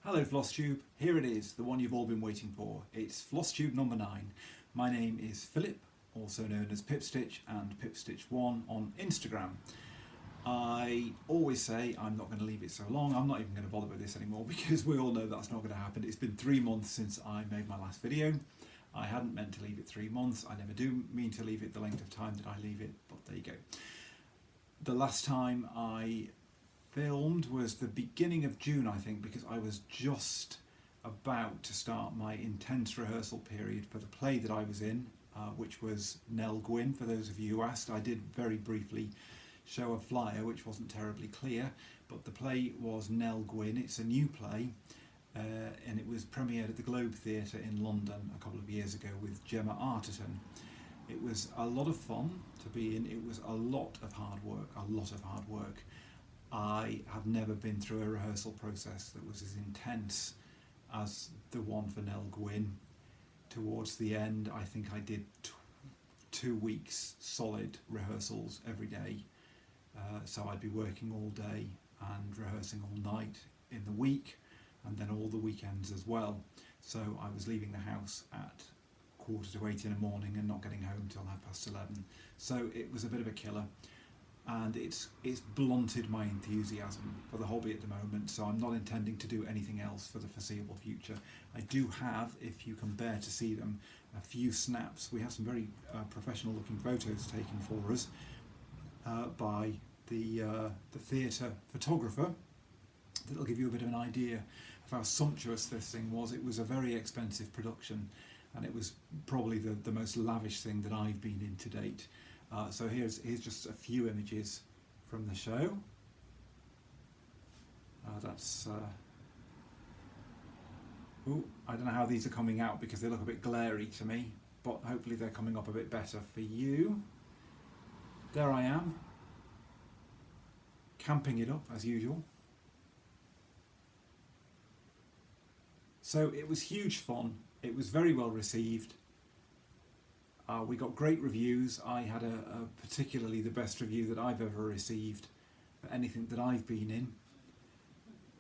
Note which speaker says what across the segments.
Speaker 1: Hello Flosstube, here it is, the one you've all been waiting for. It's Flosstube number 9. My name is Philip, also known as Pipstitch and Pipstitch1 on Instagram. I always say I'm not going to leave it so long. I'm not even going to bother with this anymore because we all know that's not going to happen. It's been 3 months since I made my last video. I hadn't meant to leave it 3 months. I never do mean to leave it the length of time that I leave it, but there you go. The last time I filmed was the beginning of June, I think, because I was just about to start my intense rehearsal period for the play that I was in, which was Nell Gwyn. For those of you who asked, I did very briefly show a flyer which wasn't terribly clear, but the play was Nell Gwyn. It's a new play, and it was premiered at the Globe Theatre in London a couple of years ago with Gemma Arterton. It was a lot of fun to be in. It was a lot of hard work. I have never been through a rehearsal process that was as intense as the one for Nell Gwyn. Towards the end, I think I did 2 weeks solid rehearsals every day. So I'd be working all day and rehearsing all night in the week, and then all the weekends as well. So I was leaving the house at 7:45 in the morning and not getting home till 11:30. So it was a bit of a killer. And it's blunted my enthusiasm for the hobby at the moment, so I'm not intending to do anything else for the foreseeable future. I do have, if you can bear to see them, a few snaps. We have some very professional looking photos taken for us by the theatre photographer. That'll give you a bit of an idea of how sumptuous this thing was. It was a very expensive production, and it was probably the most lavish thing that I've been in to date. So here's just a few images from the show. I don't know how these are coming out because they look a bit glary to me, but hopefully they're coming up a bit better for you. There I am, camping it up as usual. So it was huge fun. It was very well received. We got great reviews. I had particularly the best review that I've ever received for anything that I've been in,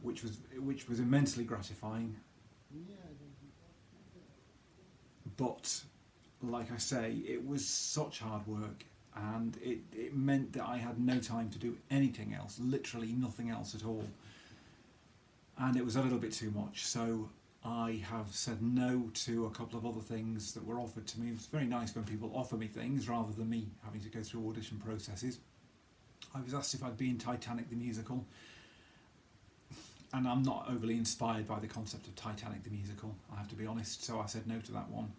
Speaker 1: which was immensely gratifying. But like I say, it was such hard work, and it meant that I had no time to do anything else, literally nothing else at all. And it was a little bit too much, so I have said no to a couple of other things that were offered to me. It's very nice when people offer me things rather than me having to go through audition processes. I was asked if I'd be in Titanic the musical, and I'm not overly inspired by the concept of Titanic the musical, I have to be honest, so I said no to that one,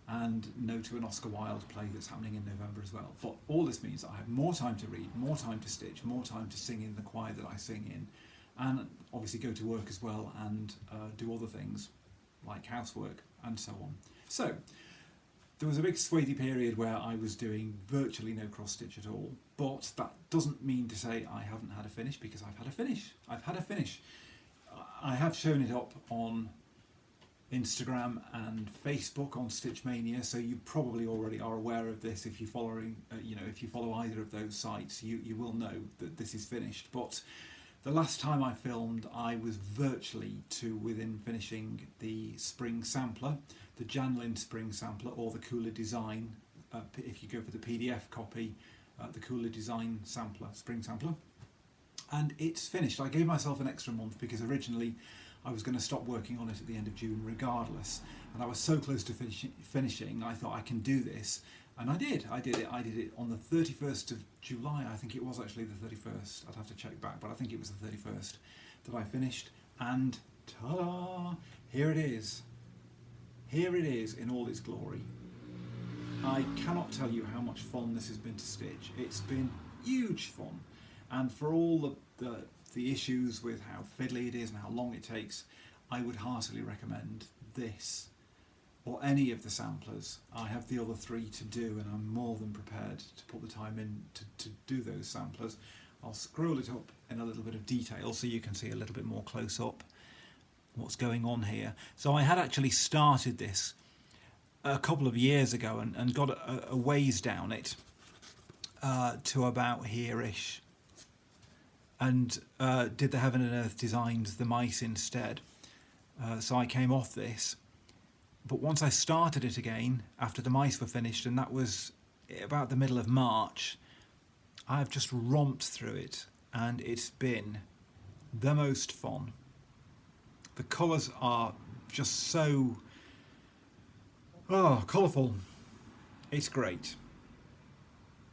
Speaker 1: and no to an Oscar Wilde play that's happening in November as well. But all this means that I have more time to read, more time to stitch, more time to sing in the choir that I sing in, and obviously go to work as well and do other things like housework and so on. So there was a big swathy period where I was doing virtually no cross stitch at all, but that doesn't mean to say I haven't had a finish, because I've had a finish. I have shown it up on Instagram and Facebook on Stitch Mania, so you probably already are aware of this. If you're following, if you follow either of those sites, you will know that this is finished. But the last time I filmed, I was virtually within finishing the spring sampler, the Janlin spring sampler, or the Cooler Design, if you go for the PDF copy, the Cooler Design sampler, spring sampler. And it's finished. I gave myself an extra month because originally I was going to stop working on it at the end of June regardless. And I was so close to finishing, I thought I can do this. And I did it on the 31st of July, I think it was actually the 31st, I'd have to check back, but I think it was the 31st that I finished, and ta-da, here it is in all its glory. I cannot tell you how much fun this has been to stitch. It's been huge fun, and for all the issues with how fiddly it is and how long it takes, I would heartily recommend this or any of the samplers. I have the other 3 to do, and I'm more than prepared to put the time in to do those samplers. I'll scroll it up in a little bit of detail so you can see a little bit more close up what's going on here. So I had actually started this a couple of years ago and got a ways down it to about here-ish, and did the Heaven and Earth designs, the mice instead. So I came off this. But once I started it again, after the mice were finished, and that was about the middle of March, I've just romped through it, and it's been the most fun. The colours are just so colourful. It's great.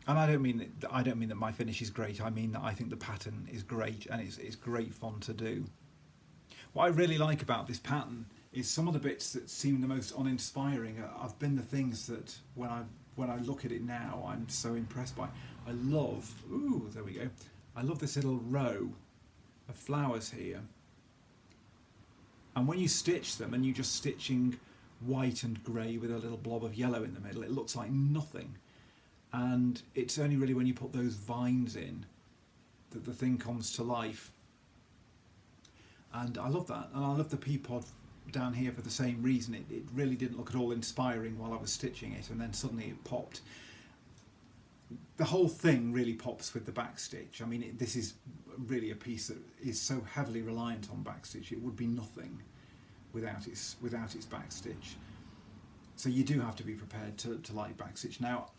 Speaker 1: And I don't mean that my finish is great. I mean that I think the pattern is great, and it's great fun to do. What I really like about this pattern is some of the bits that seem the most uninspiring have been the things that when I look at it now, I'm so impressed by. I love, there we go. I love this little row of flowers here. And when you stitch them, and you're just stitching white and grey with a little blob of yellow in the middle, it looks like nothing. And it's only really when you put those vines in that the thing comes to life. And I love that. And I love the pea pod down here for the same reason. It really didn't look at all inspiring while I was stitching it, and then suddenly it popped. The whole thing really pops with the back stitch. I mean, this is really a piece that is so heavily reliant on back stitch. It would be nothing without its back stitch. So you do have to be prepared to like back stitch. Now,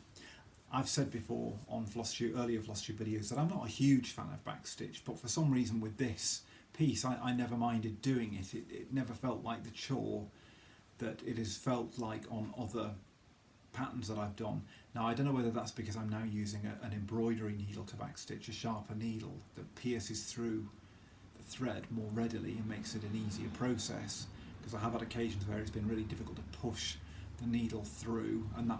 Speaker 1: I've said before on earlier Flosstube videos that I'm not a huge fan of back stitch, but for some reason with this piece I never minded doing it. It never felt like the chore that it has felt like on other patterns that I've done. Now, I don't know whether that's because I'm now using an embroidery needle to backstitch, a sharper needle that pierces through the thread more readily and makes it an easier process, because I have had occasions where it's been really difficult to push the needle through, and that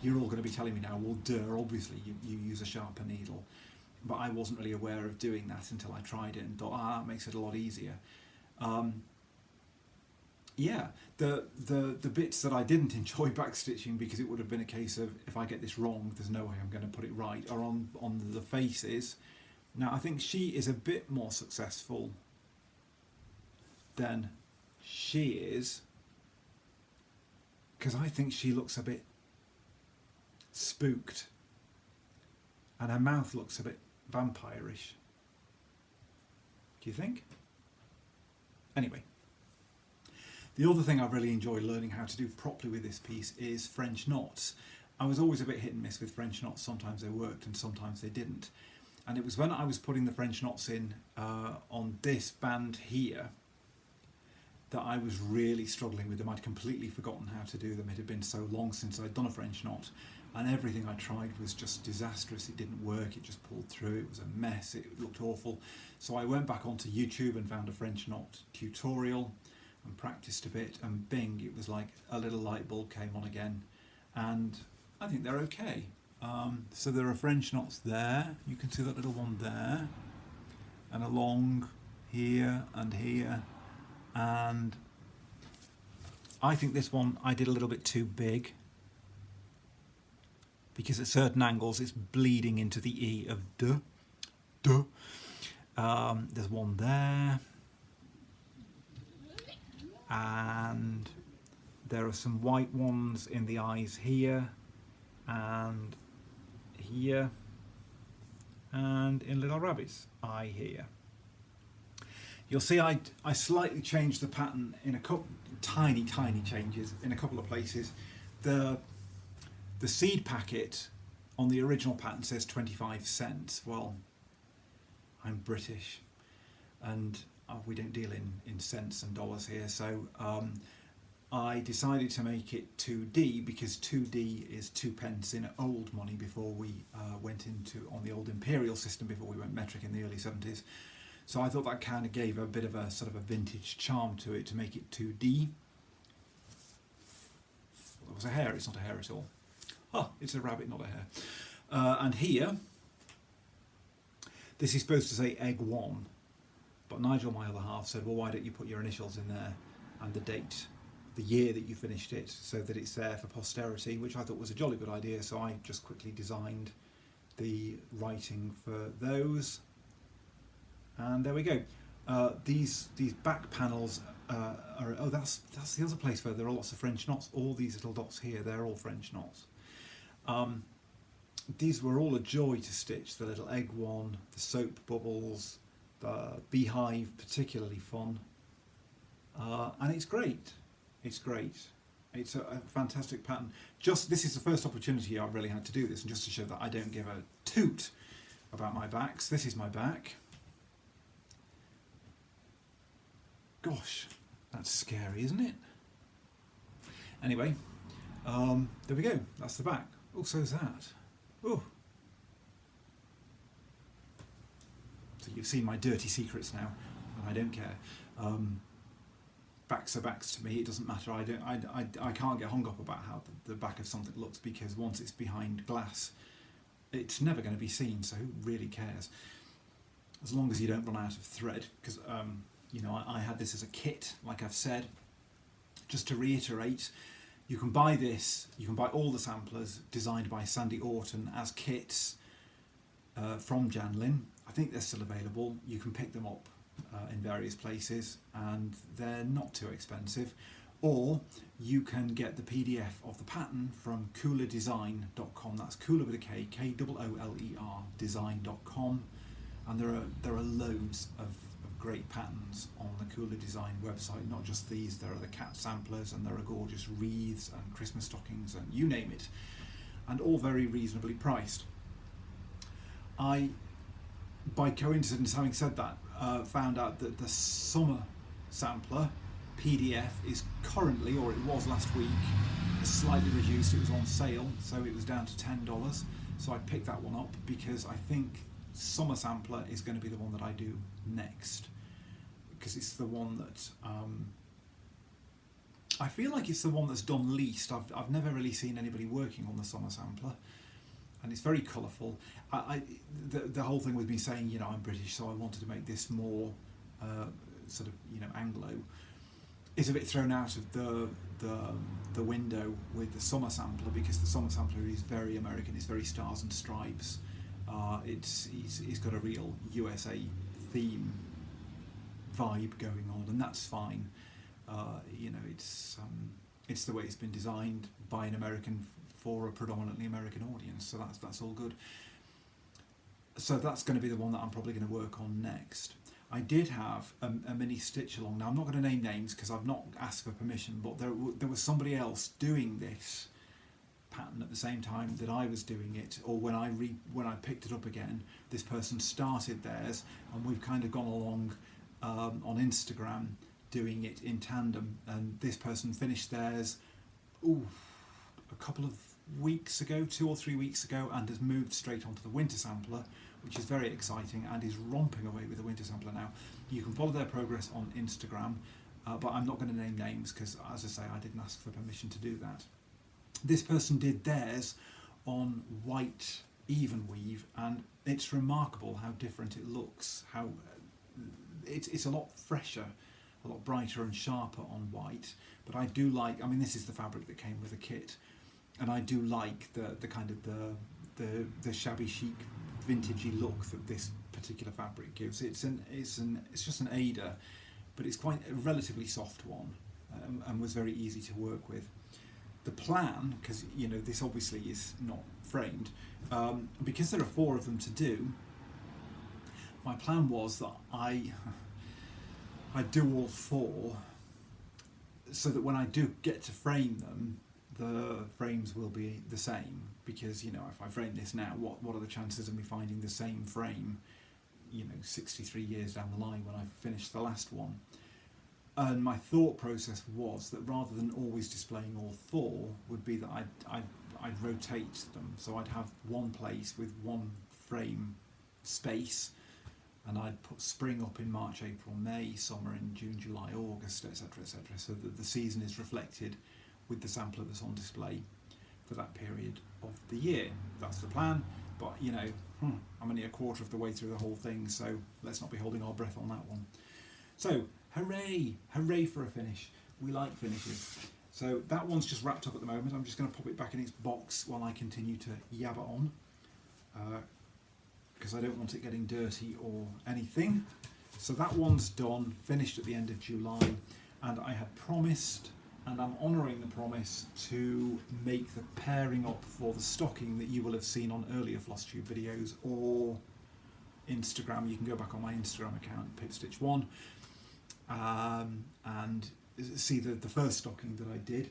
Speaker 1: you're all going to be telling me now, well, obviously you use a sharper needle. But I wasn't really aware of doing that until I tried it and thought, that makes it a lot easier. Yeah, the bits that I didn't enjoy backstitching, because it would have been a case of, if I get this wrong, there's no way I'm going to put it right, are on the faces. Now, I think she is a bit more successful than she is, because I think she looks a bit spooked, and her mouth looks a bit vampirish. Do you think? Anyway, the other thing I've really enjoyed learning how to do properly with this piece is French knots. I was always a bit hit and miss with French knots. Sometimes they worked and sometimes they didn't. And it was when I was putting the French knots in on this band here that I was really struggling with them. I'd completely forgotten how to do them. It had been so long since I'd done a French knot, and everything I tried was just disastrous. It didn't work, it just pulled through, it was a mess, it looked awful. So I went back onto YouTube and found a French knot tutorial and practiced a bit, and bing, it was like a little light bulb came on again, and I think they're okay. So there are French knots there, you can see that little one there, and along here and here, and I think this one I did a little bit too big, because at certain angles it's bleeding into the E of duh. There's one there, and there are some white ones in the eyes here and here, and in Little Rabbit's eye here. You'll see I slightly changed the pattern in a couple tiny changes in a couple of places. The seed packet on the original pattern says 25 cents. Well, I'm British, and we don't deal in cents and dollars here, so I decided to make it 2D, because 2D is 2 pence in old money before we went on the old imperial system, before we went metric in the early 70s. So I thought that kind of gave a bit of a sort of a vintage charm to it, to make it 2D. Well, there was a hare, it's not a hare at all. Oh, it's a rabbit, not a hare. And here, this is supposed to say egg 1, but Nigel, my other half, said, well, why don't you put your initials in there and the date, the year that you finished it, so that it's there for posterity, which I thought was a jolly good idea. So I just quickly designed the writing for those, and there we go. These back panels are, oh, that's the other place where there are lots of French knots. All these little dots here, they're all French knots. These were all a joy to stitch. The little egg one, the soap bubbles, the beehive, particularly fun. and it's great. It's great. It's a fantastic pattern. This is the first opportunity I've really had to do this, and just to show that I don't give a toot about my backs, this is my back. Gosh, that's scary, isn't it? Anyway, there we go. That's the back. Oh, so is that. Oh. So you've seen my dirty secrets now, and I don't care. Backs are backs to me. It doesn't matter. I can't get hung up about how the back of something looks, because once it's behind glass, it's never going to be seen. So who really cares? As long as you don't run out of thread, because you know, I had this as a kit, like I've said. Just to reiterate, you can buy this. You can buy all the samplers designed by Sandy Orton as kits from Janlin. I think they're still available. You can pick them up in various places, and they're not too expensive. Or you can get the PDF of the pattern from coolerdesign.com. That's cooler with a K, K-O-O-L-E-R, design.com. And there are loads of great patterns on the Cooler Design website. Not just these, there are the cat samplers, and there are gorgeous wreaths and Christmas stockings, and you name it, and all very reasonably priced. I, by coincidence, having said that, found out that the summer sampler PDF is currently, or it was last week, slightly reduced. It was on sale, so it was down to $10. So I picked that one up because I think summer sampler is going to be the one that I do next, because it's the one that I feel like it's the one that's done least. I've never really seen anybody working on the summer sampler, and it's very colourful. The whole thing with me saying, you know, I'm British, so I wanted to make this more sort of, you know, Anglo, is a bit thrown out of the window with the summer sampler, because the summer sampler is very American. It's very stars and stripes. It's got a real USA theme vibe going on, and that's fine. You know, it's the way it's been designed by an American for a predominantly American audience, so that's all good. So that's going to be the one that I'm probably going to work on next. I did have a mini stitch along. Now I'm not going to name names because I've not asked for permission, but there was somebody else doing this pattern at the same time that I was doing it, or when I picked it up again, this person started theirs, and we've kind of gone along on Instagram doing it in tandem, and this person finished theirs a couple of weeks ago, 2 or 3 weeks ago, and has moved straight onto the winter sampler, which is very exciting, and is romping away with the winter sampler now. You can follow their progress on Instagram, but I'm not going to name names because, as I say, I didn't ask for permission to do that. This person did theirs on white even weave, and it's remarkable how different it looks. How it's a lot fresher, a lot brighter and sharper on white. But I do like. I mean, this is the fabric that came with the kit, and I do like the kind of the shabby chic, vintagey look that this particular fabric gives. It's just an Aida, but it's quite a relatively soft one, and was very easy to work with. The plan, because you know this obviously is not framed, because there are 4 of them to do. My plan was that I do all 4, so that when I do get to frame them, the frames will be the same. Because you know, if I frame this now, what are the chances of me finding the same frame, you know, 63 years down the line when I've finished the last one? And my thought process was that rather than always displaying all 4, would be that I'd rotate them. So I'd have one place with one frame space, and I'd put spring up in March, April, May, summer in June, July, August, etc., etc., so that the season is reflected with the sampler that's on display for that period of the year. That's the plan, but you know, I'm only a quarter of the way through the whole thing, so let's not be holding our breath on that one. So, hooray! Hooray for a finish. We like finishes. So that one's just wrapped up at the moment. I'm just going to pop it back in its box while I continue to yabber on, because I don't want it getting dirty or anything. So that one's done, finished at the end of July, and I had promised, and I'm honouring the promise, to make the pairing up for the stocking that you will have seen on earlier Flosstube videos or Instagram. You can go back on my Instagram account, pipstitch1, and see the first stocking that I did.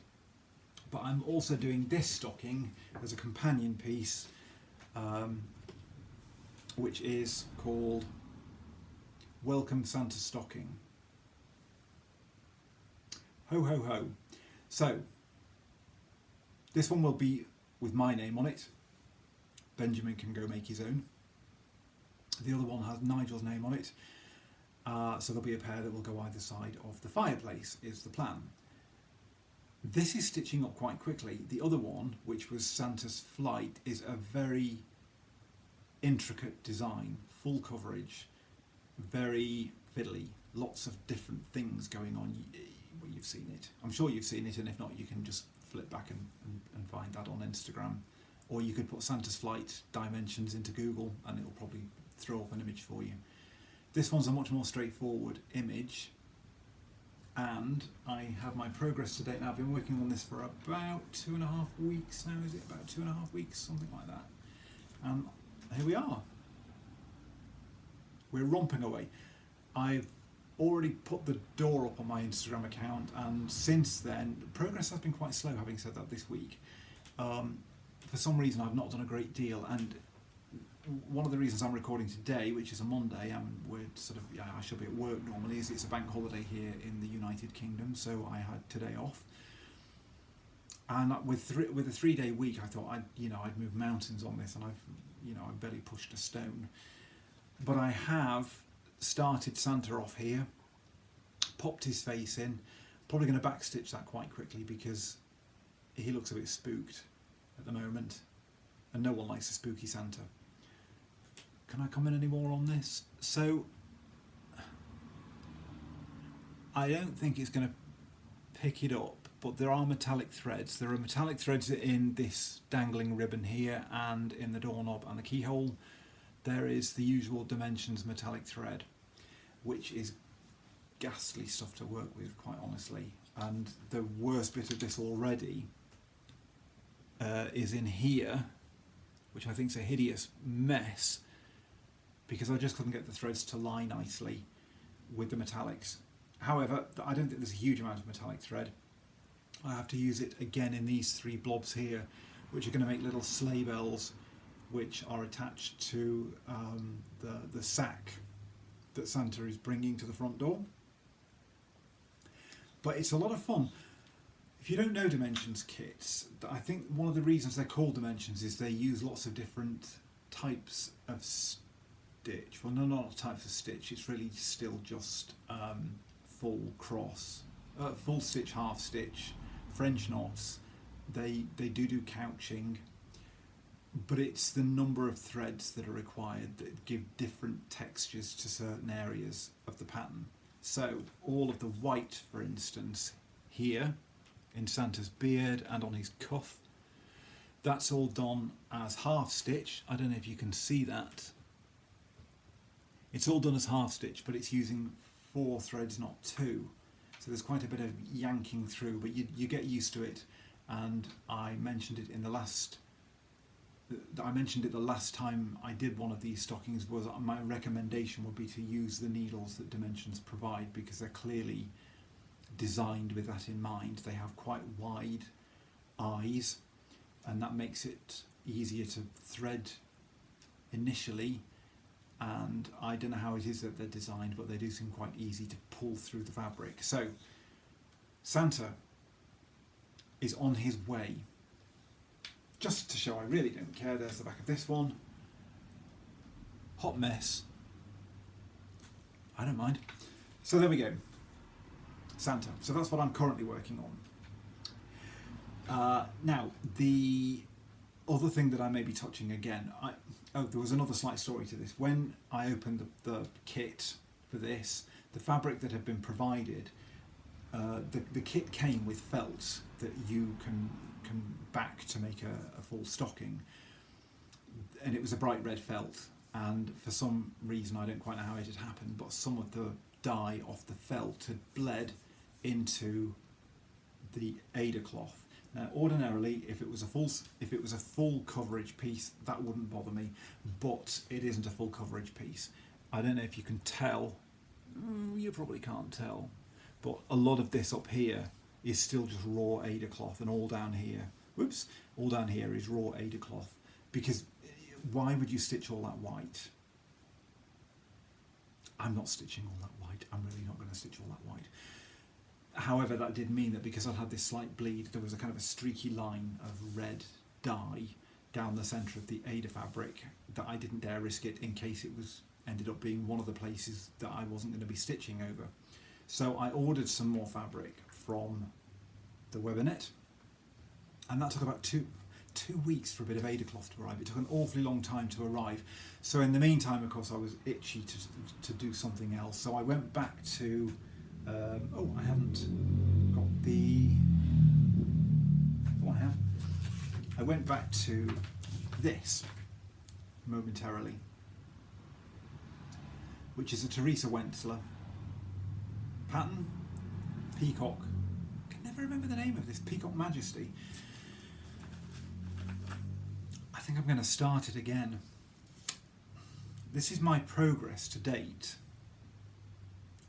Speaker 1: But I'm also doing this stocking as a companion piece, which is called Welcome Santa Stocking. Ho ho ho. So this one will be with my name on it. Benjamin can go make his own. The other one has Nigel's name on it. So there'll be a pair that will go either side of the fireplace, is the plan. This is stitching up quite quickly. The other one, which was Santa's flight, is a very intricate design, full coverage, very fiddly, lots of different things going on. Well, you've seen it. I'm sure you've seen it, and if not, you can just flip back and find that on Instagram. Or you could put Santa's flight dimensions into Google and it'll probably throw up an image for you. This one's a much more straightforward image, and I have my progress to date now. I've been working on this for about 2.5 weeks now. Is it about 2.5 weeks? Something like that. And here we are. We're romping away. I've already put the door up on my Instagram account, and since then, progress has been quite slow, having said that, this week. For some reason, I've not done a great deal, and one of the reasons I'm recording today, which is a Monday, and I should be at work normally, is it's a bank holiday here in the United Kingdom, so I had today off. And with a 3-day week, I thought I'd move mountains on this, and I've barely pushed a stone. But I have started Santa off here, popped his face in. Probably going to backstitch that quite quickly because he looks a bit spooked at the moment, and no one likes a spooky Santa. Can I comment any more on this? So I don't think it's going to pick it up, but there are metallic threads. There are metallic threads in this dangling ribbon here and in the doorknob and the keyhole. There is the usual dimensions metallic thread, which is ghastly stuff to work with, quite honestly. And the worst bit of this already is in here, which I think is a hideous mess, because I just couldn't get the threads to lie nicely with the metallics. However, I don't think there's a huge amount of metallic thread. I have to use it again in these 3 blobs here, which are going to make little sleigh bells, which are attached to the sack that Santa is bringing to the front door. But it's a lot of fun. If you don't know dimensions kits, I think one of the reasons they're called dimensions is they use lots of different types of stitch. Well, no, not types of stitch. It's really still just full cross, full stitch, half stitch, French knots. They do couching, but it's the number of threads that are required that give different textures to certain areas of the pattern. So all of the white, for instance, here in Santa's beard and on his cuff, that's all done as half stitch. I don't know if you can see that. It's all done as half stitch, but it's using 4 threads, not 2. So there's quite a bit of yanking through, but you get used to it. And I mentioned it the last time I did one of these stockings, was my recommendation would be to use the needles that Dimensions provide, because they're clearly designed with that in mind. They have quite wide eyes, and that makes it easier to thread initially. And I don't know how it is that they're designed, but they do seem quite easy to pull through the fabric. So Santa is on his way. Just to show I really don't care, there's the back of this one. Hot mess. I don't mind. So there we go. Santa. So that's what I'm currently working on. Now, the other thing that I may be touching again, there was another slight story to this. When I opened the kit for this, the fabric that had been provided, the kit came with felt that you can back to make a full stocking, and it was a bright red felt, and for some reason, I don't quite know how it had happened, but some of the dye off the felt had bled into the Ada cloth. Now, ordinarily, if it was a full coverage piece, that wouldn't bother me, but it isn't a full coverage piece. I don't know if you can tell. You probably can't tell, but a lot of this up here is still just raw Ada cloth, and all down here, whoops, all down here is raw Ada cloth, because why would you stitch all that white? I'm not stitching all that white. I'm really not going to stitch all that white. However, that did mean that because I'd had this slight bleed, there was a kind of a streaky line of red dye down the centre of the Ada fabric that I didn't dare risk it in case it was ended up being one of the places that I wasn't going to be stitching over. So I ordered some more fabric from the Webinet, and that took about two weeks for a bit of Ada cloth to arrive. It took an awfully long time to arrive. So in the meantime, of course, I was itchy to do something else. So I went back to, oh, I haven't got the, oh, I have. I went back to this momentarily, which is a Theresa Wenzler pattern, Peacock. I can never remember the name of this, Peacock Majesty. I think I'm going to start it again. This is my progress to date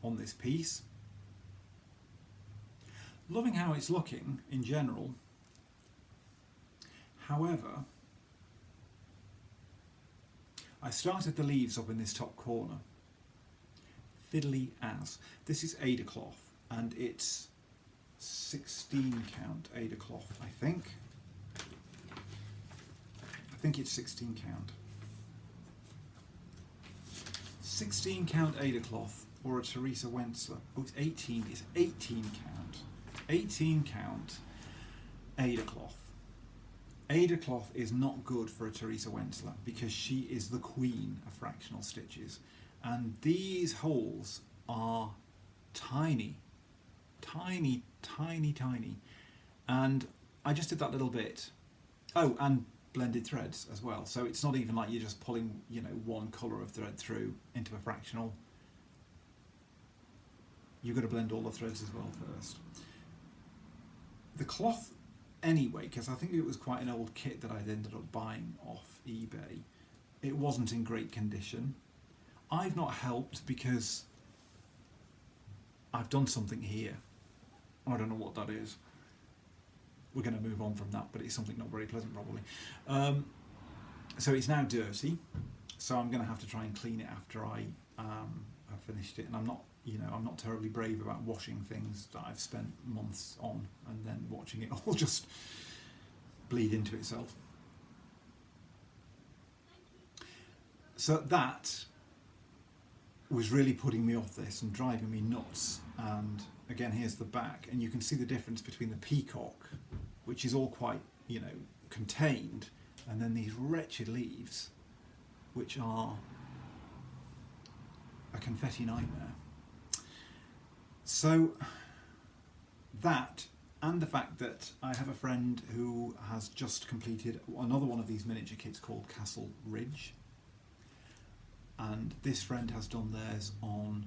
Speaker 1: on this piece. Loving how it's looking in general. However, I started the leaves up in this top corner. Fiddly as. This is Ada cloth, and it's 16 count Ada cloth, I think. I think it's 16 count. 16 count Ada cloth or a Theresa Wenzler. Oh, it's 18. It's 18 count. 18 count Ada cloth. Ada cloth is not good for a Theresa Wenzler because she is the queen of fractional stitches, and these holes are tiny, tiny, tiny, tiny, and I just did that little bit. Oh, and blended threads as well, so it's not even like you're just pulling, you know, one colour of thread through into a fractional. You've got to blend all the threads as well first. The cloth anyway, because I think it was quite an old kit that I'd ended up buying off eBay, it wasn't in great condition. I've not helped because I've done something here. I don't know what that is. We're going to move on from that, but it's something not very pleasant probably. So it's now dirty, so I'm going to have to try and clean it after I have finished it, and I'm not, you know, I'm not terribly brave about washing things that I've spent months on and then watching it all just bleed into itself. So that was really putting me off this and driving me nuts. And again, here's the back, and you can see the difference between the peacock, which is all quite, you know, contained, and then these wretched leaves, which are a confetti nightmare. So that, and the fact that I have a friend who has just completed another one of these miniature kits called Castle Ridge, and this friend has done theirs on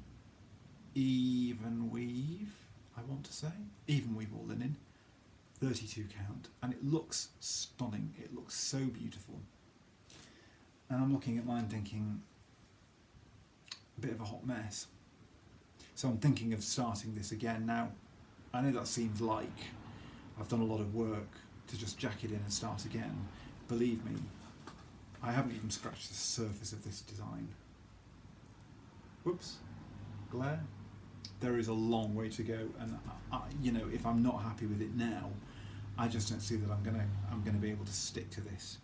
Speaker 1: even weave, I want to say, even weave or linen, 32 count, and it looks stunning. It looks so beautiful. And I'm looking at mine thinking, a bit of a hot mess. So I'm thinking of starting this again. Now, I know that seems like I've done a lot of work to just jack it in and start again. Believe me, I haven't even scratched the surface of this design. Whoops, glare. There is a long way to go, and you know, if I'm not happy with it now, I just don't see that I'm gonna be able to stick to this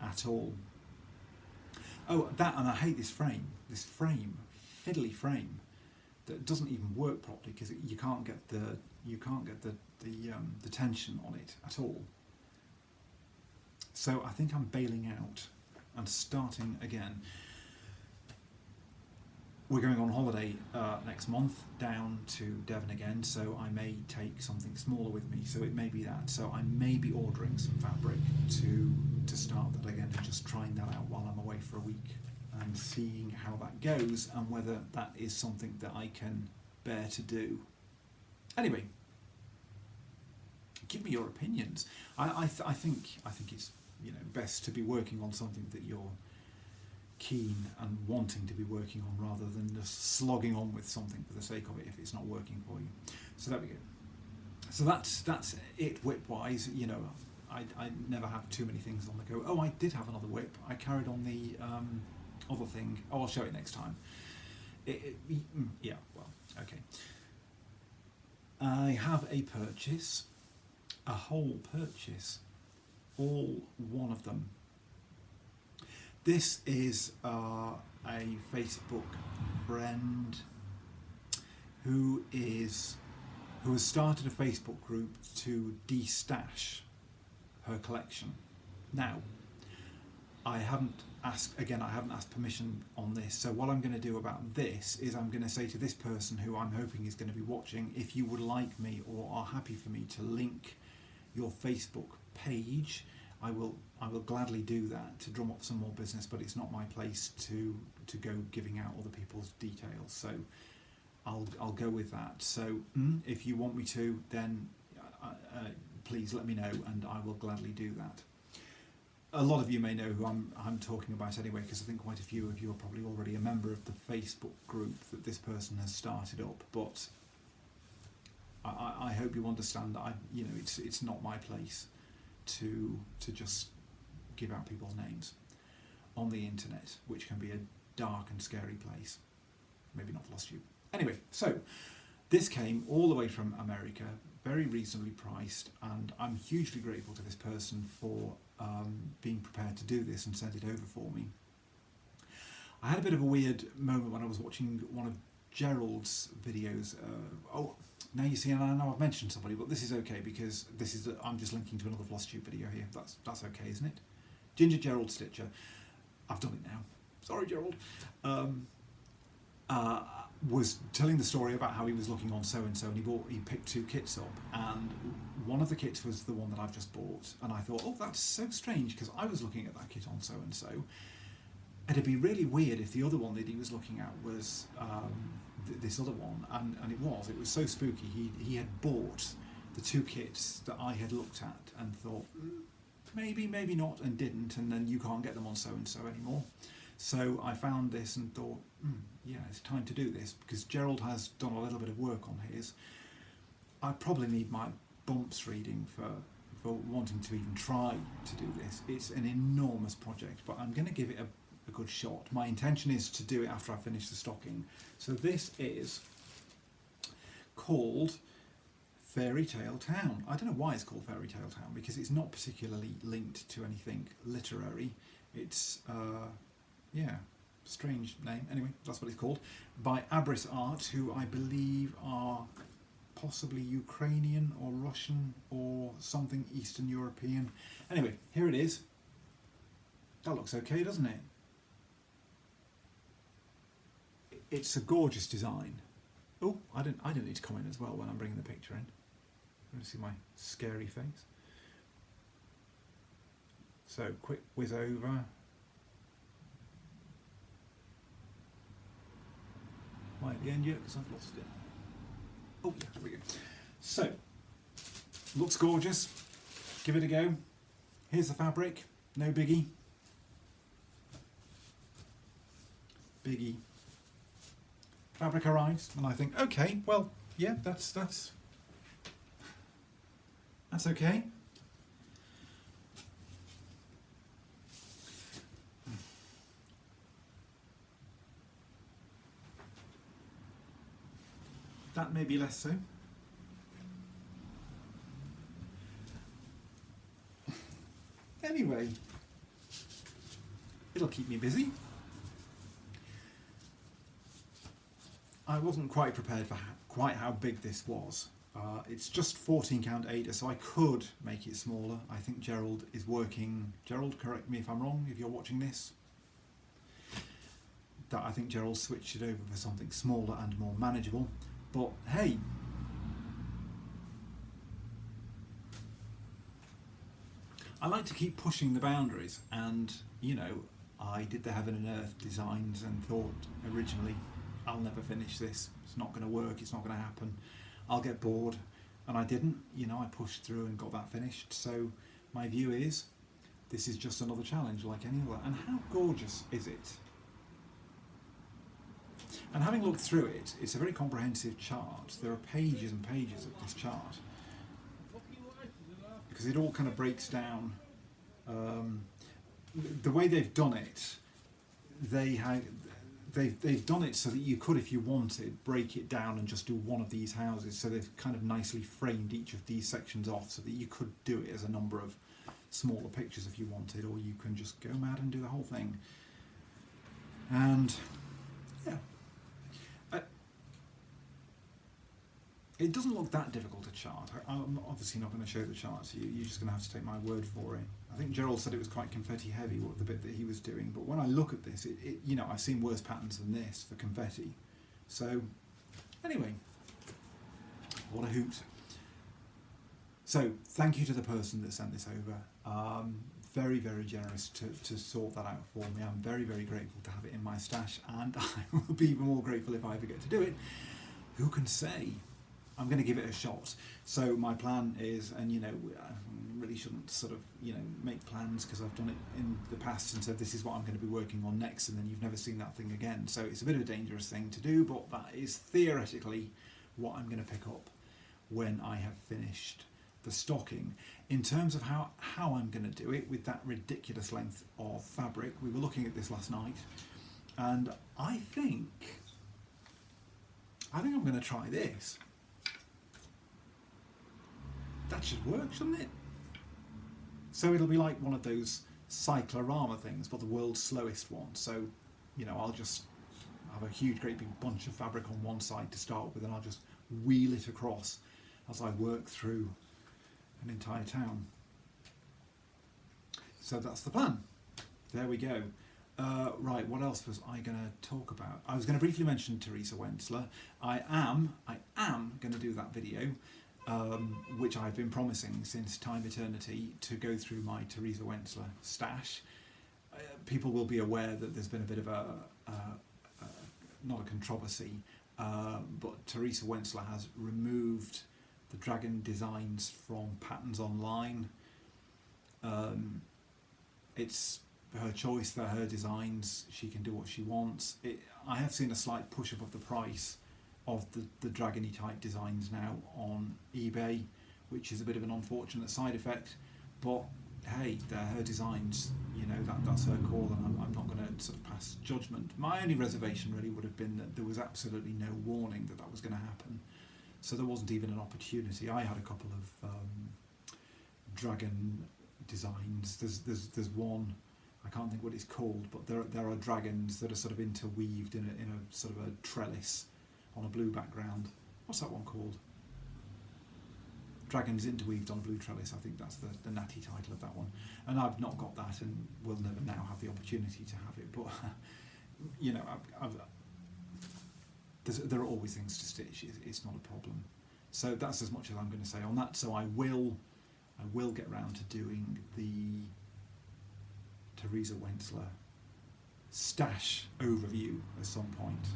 Speaker 1: at all. Oh, that, and I hate this frame, fiddly frame, that doesn't even work properly because you can't get the tension on it at all. So I think I'm bailing out and starting again. We're going on holiday next month down to Devon again, so I may take something smaller with me, so it may be that. So I may be ordering some fabric to start that again, and just trying that out while I'm away for a week and seeing how that goes and whether that is something that I can bear to do. Anyway, give me your opinions. I think it's, you know, best to be working on something that keen and wanting to be working on, rather than just slogging on with something for the sake of it if it's not working for you. So there we go. So that's it whip wise. You know, I never have too many things on the go. Oh, I did have another whip. I carried on the other thing. Oh, I'll show it next time. Yeah, well, okay. I have a purchase, a whole purchase, all one of them. This is a Facebook friend who has started a Facebook group to de-stash her collection. Now, I haven't asked permission on this, so what I'm going to do about this is I'm going to say to this person, who I'm hoping is going to be watching, if you would like me or are happy for me to link your Facebook page, I will gladly do that to drum up some more business, but it's not my place to go giving out other people's details, so I'll go with that. So if you want me to, then please let me know and I will gladly do that. A lot of you may know who I'm talking about anyway, because I think quite a few of you are probably already a member of the Facebook group that this person has started up, but I hope you understand that it's not my place to just give out people's names on the internet, which can be a dark and scary place. Maybe not Flosstube. Anyway, so this came all the way from America, very reasonably priced, and I'm hugely grateful to this person for being prepared to do this and send it over for me. I had a bit of a weird moment when I was watching one of Gerald's videos. Now you see, and I know I've mentioned somebody, but this is okay because I'm just linking to another Flosstube video here. That's okay, isn't it? Ginger Gerald Stitcher. I've done it now. Sorry, Gerald. Was telling the story about how he was looking on so-and-so, and he picked 2 kits up, and one of the kits was the one that I've just bought, and I thought, oh, that's so strange, because I was looking at that kit on so-and-so. It'd be really weird if the other one that he was looking at was this other one, and it was so spooky. He had bought the 2 kits that I had looked at and thought, maybe not, and didn't, and then you can't get them on so-and-so anymore. So I found this and thought, yeah, it's time to do this, because Gerald has done a little bit of work on his. I probably need my bumps reading for wanting to even try to do this. It's an enormous project, but I'm going to give it a good shot. My intention is to do it after I finish the stocking. So this is called Fairytale Town. I don't know why it's called Fairytale Town, because it's not particularly linked to anything literary. It's strange name. Anyway, that's what it's called. By Abris Art, who I believe are possibly Ukrainian or Russian or something Eastern European. Anyway, here it is. That looks okay, doesn't it? It's a gorgeous design. Oh, I don't need to comment as well when I'm bringing the picture in. You want to see my scary face? So, quick whiz over. Right at the end yet, because I've lost it. Oh, yeah, there we go. So, looks gorgeous. Give it a go. Here's the fabric. No biggie. Fabric arrives, and I think, okay, well, yeah, that's okay. That may be less so. Anyway, it'll keep me busy. I wasn't quite prepared for quite how big this was. It's just 14 count Ada, so I could make it smaller. I think Gerald is working. Gerald, correct me if I'm wrong, if you're watching this. That I think Gerald switched it over for something smaller and more manageable. But hey, I like to keep pushing the boundaries, and I did the Heaven and Earth designs and thought originally, I'll never finish this, it's not going to work, it's not going to happen, I'll get bored, and I didn't. I pushed through and got that finished. So my view is, this is just another challenge like any other. And how gorgeous is it? And having looked through it, it's a very comprehensive chart. There are pages and pages of this chart because it all kind of breaks down. The way they've done it, they've done it so that you could, if you wanted, break it down and just do one of these houses. So they've kind of nicely framed each of these sections off so that you could do it as a number of smaller pictures if you wanted, or you can just go mad and do the whole thing. And yeah, it doesn't look that difficult to chart. I'm obviously not going to show the chart to you. You're just going to have to take my word for it. I think Gerald said it was quite confetti heavy, the bit that he was doing. But when I look at this, you know, I've seen worse patterns than this for confetti. So anyway, what a hoot. So thank you to the person that sent this over. Very, very generous to sort that out for me. I'm very, very grateful to have it in my stash, and I will be even more grateful if I ever get to do it. Who can say? I'm going to give it a shot. So my plan is, and you know, I really shouldn't sort of, you know, make plans because I've done it in the past and said this is what I'm going to be working on next, and then you've never seen that thing again. So it's a bit of a dangerous thing to do, but that is theoretically what I'm going to pick up when I have finished the stocking. In terms of how I'm going to do it with that ridiculous length of fabric, we were looking at this last night, and I think I'm going to try this. That should work, shouldn't it? So it'll be like one of those cyclorama things, but the world's slowest one. So, you know, I'll just have a huge, great big bunch of fabric on one side to start with, and I'll just wheel it across as I work through an entire town. So that's the plan. There we go. Right, what else was I going to talk about? I was going to briefly mention Theresa Wenzler. I am going to do that video. Which I've been promising since time eternity, to go through my Theresa Wenzler stash. People will be aware that there's been a bit of not a controversy, but Theresa Wenzler has removed the dragon designs from Patterns Online. It's her choice, they're her designs, she can do what she wants. I have seen a slight push up of the price of the dragony type designs now on eBay, which is a bit of an unfortunate side effect, but hey, they're her designs, you know, that's her call, and I'm not going to sort of pass judgment. My only reservation really would have been that there was absolutely no warning that was going to happen, so there wasn't even an opportunity. I had a couple of dragon designs. There's one, I can't think what it's called, but there are dragons that are sort of interweaved in a sort of a trellis on a blue background. What's that one called? Dragons interweaved on a blue trellis. I think that's the natty title of that one. And I've not got that, and will never now have the opportunity to have it. But you know, there are always things to stitch. It's not a problem. So that's as much as I'm going to say on that. So I will get round to doing the Theresa Wenzler stash overview at some point,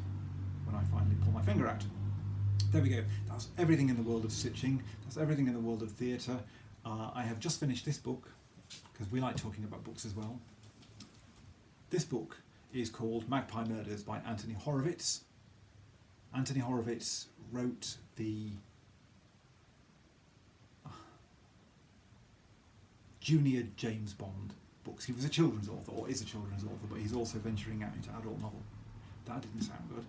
Speaker 1: when I finally pull my finger out. There we go. That's everything in the world of stitching. That's everything in the world of theatre. I have just finished this book, because we like talking about books as well. This book is called Magpie Murders by Anthony Horowitz. Anthony Horowitz wrote the junior James Bond books. He was a children's author, or is a children's author, but he's also venturing out into adult novel. That didn't sound good.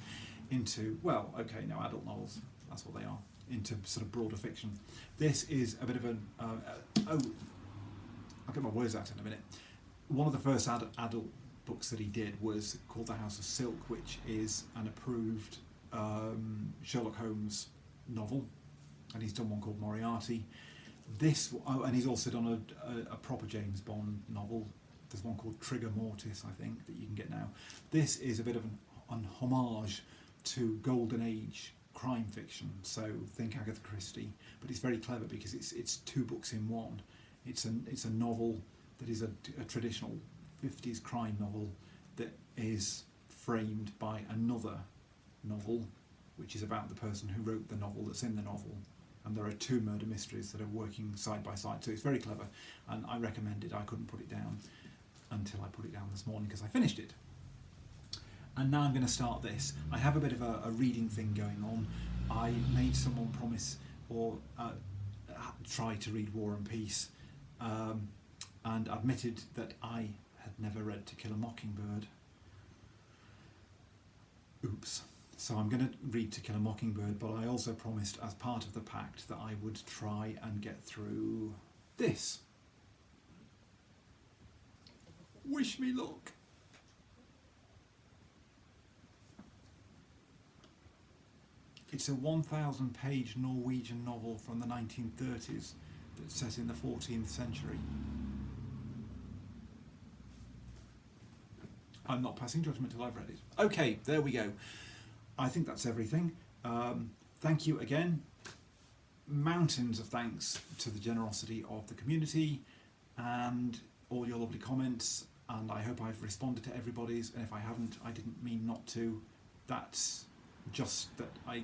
Speaker 1: Into, well, okay, no, adult novels, that's what they are, into sort of broader fiction. This is a bit of an, I'll get my words out in a minute. One of the first adult books that he did was called The House of Silk, which is an approved Sherlock Holmes novel, and he's done one called Moriarty. And he's also done a proper James Bond novel. There's one called Trigger Mortis, I think, that you can get now. This is a bit of an homage to Golden Age crime fiction, so think Agatha Christie, but it's very clever because it's two books in one. It's a novel that is a traditional 50s crime novel that is framed by another novel, which is about the person who wrote the novel that's in the novel, and there are two murder mysteries that are working side by side, so it's very clever, and I recommend it. I couldn't put it down until I put it down this morning because I finished it. And now I'm going to start this. I have a bit of a reading thing going on. I made someone promise or try to read War and Peace, and admitted that I had never read To Kill a Mockingbird. Oops. So I'm going to read To Kill a Mockingbird, but I also promised as part of the pact that I would try and get through this. Wish me luck. It's a 1,000-page Norwegian novel from the 1930s that's set in the 14th century. I'm not passing judgment till I've read it. Okay, there we go. I think that's everything. Thank you again. Mountains of thanks to the generosity of the community and all your lovely comments, and I hope I've responded to everybody's, and if I haven't, I didn't mean not to. That's just that I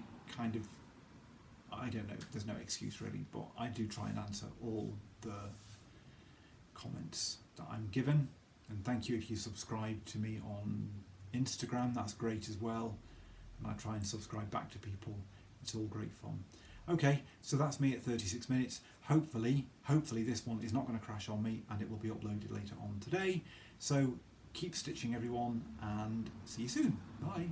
Speaker 1: don't know, there's no excuse really, but I do try and answer all the comments that I'm given. And thank you if you subscribe to me on Instagram, that's great as well. And I try and subscribe back to people, it's all great fun. Okay, so that's me at 36 minutes. Hopefully this one is not going to crash on me and it will be uploaded later on today. So keep stitching everyone and see you soon. Bye.